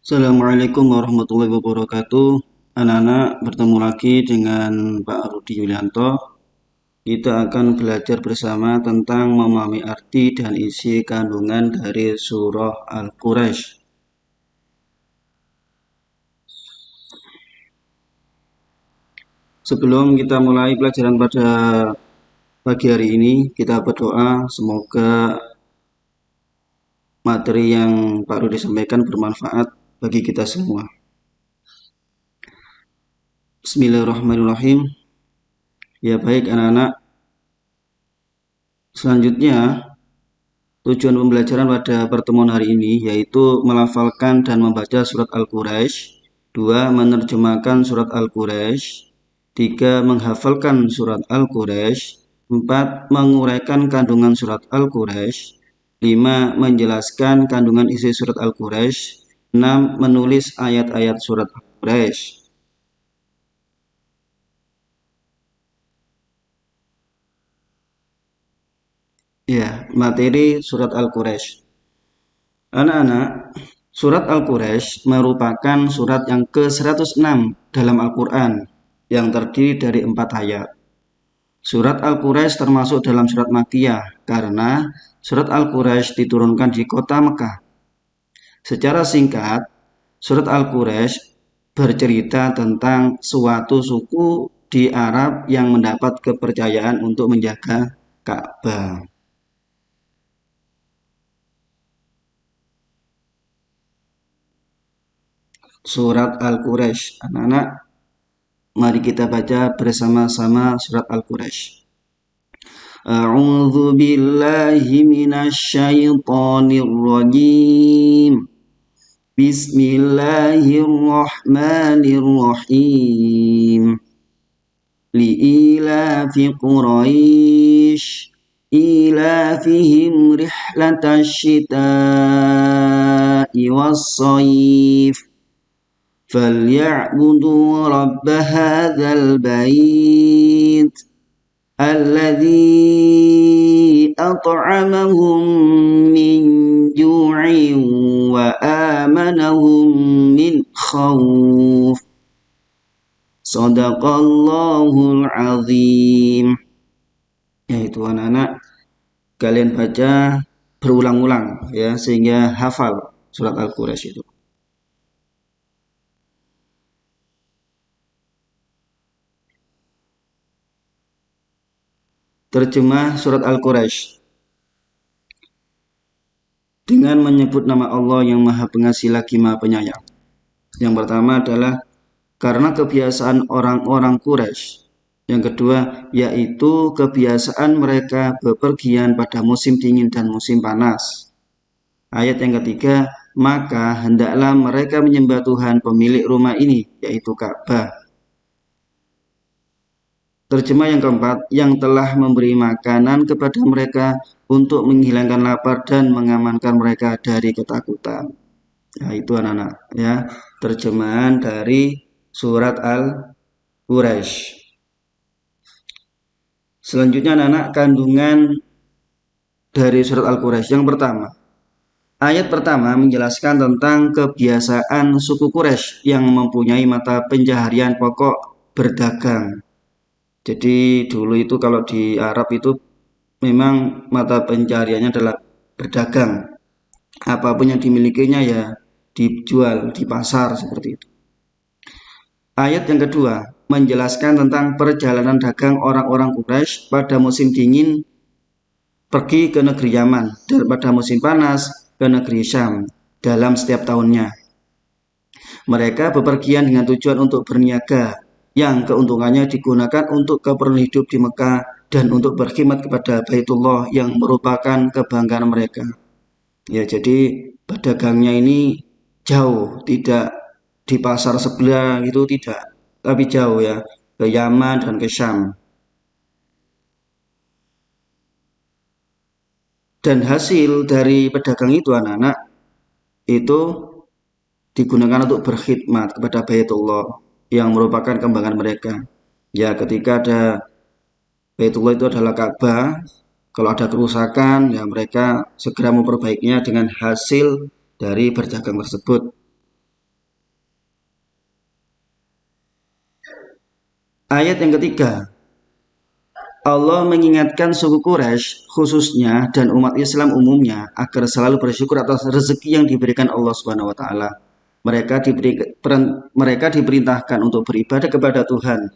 Assalamualaikum warahmatullahi wabarakatuh. Anak-anak, bertemu lagi dengan Pak Rudi Yulianto. Kita akan belajar bersama tentang memahami arti dan isi kandungan dari surah Al-Quraisy. Sebelum kita mulai pelajaran pada pagi hari ini, kita berdoa semoga materi yang Pak Rudi sampaikan bermanfaat bagi kita semua. Bismillahirrahmanirrahim. Ya baik anak-anak, selanjutnya tujuan pembelajaran pada pertemuan hari ini yaitu melafalkan dan membaca surat Al-Quraisy, 2. Menerjemahkan surat Al-Quraisy, 3. Menghafalkan surat Al-Quraisy, 4. Menguraikan kandungan surat Al-Quraisy, 5. Menjelaskan kandungan isi surat Al-Quraisy, 6. Menulis ayat-ayat surat Al-Quraisy. Ya, materi surat Al-Quraisy. Anak-anak, surat Al-Quraisy merupakan surat yang ke-106 dalam Al-Quran yang terdiri dari 4 ayat. Surat Al-Quraisy termasuk dalam surat Makkiyah karena surat Al-Quraisy diturunkan di kota Mekah. Secara singkat, surat Al-Quraisy bercerita tentang suatu suku di Arab yang mendapat kepercayaan untuk menjaga Ka'bah. Surat Al-Quraisy. Anak-anak, mari kita baca bersama-sama surat Al-Quraisy. A'udzu billahi minasyaitonir rajim. Bismillahirrahmanirrahim. Li'ilafi Quraisy ilafihim rihlatash shita'i was-shayf فليعبدوا رب هذا البيت الذي أطعمهم من جوع وآمنهم من خوف صدق الله العظيم. Yaitu anak-anak, kalian baca berulang-ulang ya sehingga hafal surat Al-Quraisy itu. Terjemah surat Al-Quraisy. Dengan menyebut nama Allah yang Maha Pengasih lagi Maha Penyayang. Yang pertama adalah karena kebiasaan orang-orang Quraisy. Yang kedua yaitu kebiasaan mereka bepergian pada musim dingin dan musim panas. Ayat yang ketiga, maka hendaklah mereka menyembah Tuhan pemilik rumah ini, yaitu Ka'bah. Terjemah yang keempat, yang telah memberi makanan kepada mereka untuk menghilangkan lapar dan mengamankan mereka dari ketakutan. Nah, itu anak-anak ya, terjemahan dari surat Al-Quraisy. Selanjutnya anak-anak, kandungan dari surat Al-Quraisy. Yang pertama, ayat pertama menjelaskan tentang kebiasaan suku Quraisy yang mempunyai mata pencaharian pokok berdagang. Jadi dulu itu kalau di Arab itu memang mata pencahariannya adalah berdagang. Apapun yang dimilikinya ya dijual di pasar seperti itu. Ayat yang kedua menjelaskan tentang perjalanan dagang orang-orang Quraisy pada musim dingin pergi ke negeri Yaman dan pada musim panas ke negeri Syam dalam setiap tahunnya. Mereka bepergian dengan tujuan untuk berniaga yang keuntungannya digunakan untuk keperluan hidup di Mekah dan untuk berkhidmat kepada Baitullah yang merupakan kebanggaan mereka. Ya, jadi pedagangnya ini jauh, tidak di pasar sebelah gitu tidak, tapi jauh ya, ke Yaman dan ke Syam. Dan hasil dari pedagang itu anak-anak itu digunakan untuk berkhidmat kepada Baitullah yang merupakan kebanggaan mereka. Ya, ketika ada Baitullah itu adalah Ka'bah, kalau ada kerusakan ya mereka segera memperbaikinya dengan hasil dari berdagang tersebut. Ayat yang ketiga, Allah mengingatkan suku Quraisy khususnya dan umat Islam umumnya agar selalu bersyukur atas rezeki yang diberikan Allah Subhanahu wa taala. Mereka diperintahkan untuk beribadah kepada Tuhan,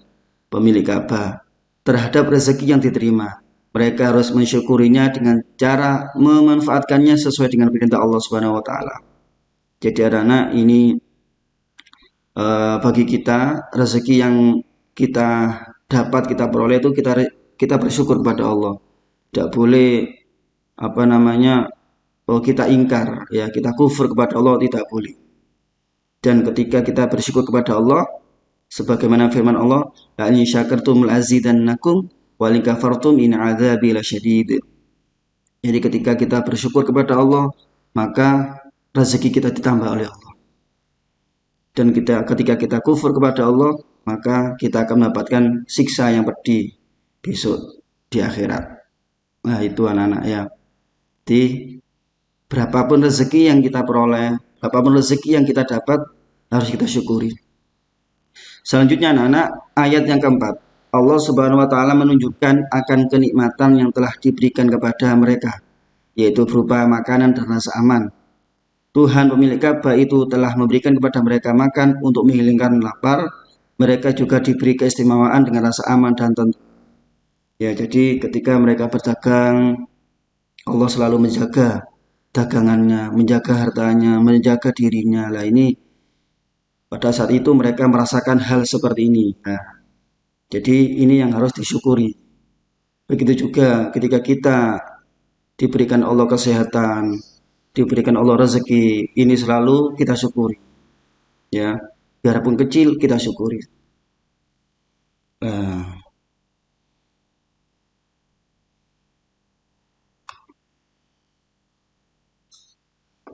pemilik Ka'bah, terhadap rezeki yang diterima. Mereka harus mensyukurinya dengan cara memanfaatkannya sesuai dengan perintah Allah Subhanahu wa taala. Jadi anak-anak, ini bagi kita rezeki yang kita dapat, kita peroleh itu kita bersyukur kepada Allah. Tidak boleh apa namanya, kita ingkar, ya kita kufur kepada Allah, tidak boleh. Dan ketika kita bersyukur kepada Allah, sebagaimana firman Allah, la in syakartum lazidannakum wa in kafartum in adzabi lasyadid. Jadi ketika kita bersyukur kepada Allah, maka rezeki kita ditambah oleh Allah. Dan ketika kita kufur kepada Allah, maka kita akan mendapatkan siksa yang pedih besok di akhirat. Nah, itu anak-anak ya. Jadi berapapun rezeki yang kita peroleh, berapapun rezeki yang kita dapat, harus kita syukuri. Selanjutnya anak-anak, ayat yang keempat. Allah Subhanahu wa taala menunjukkan akan kenikmatan yang telah diberikan kepada mereka, yaitu berupa makanan dan rasa aman. Tuhan pemilik Ka'bah itu telah memberikan kepada mereka makan untuk menghilangkan lapar. Mereka juga diberi keistimewaan dengan rasa aman dan tentu. Ya, jadi ketika mereka berdagang, Allah selalu menjaga dagangannya, menjaga hartanya, menjaga dirinya. Lah ini pada saat itu mereka merasakan hal seperti ini. Nah, jadi ini yang harus disyukuri. Begitu juga ketika kita diberikan Allah kesehatan, diberikan Allah rezeki, ini selalu kita syukuri. Ya, biarpun kecil kita syukuri.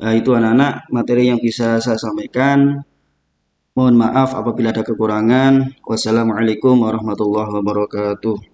Nah, itu anak-anak materi yang bisa saya sampaikan. Mohon maaf apabila ada kekurangan. Wassalamualaikum warahmatullahi wabarakatuh.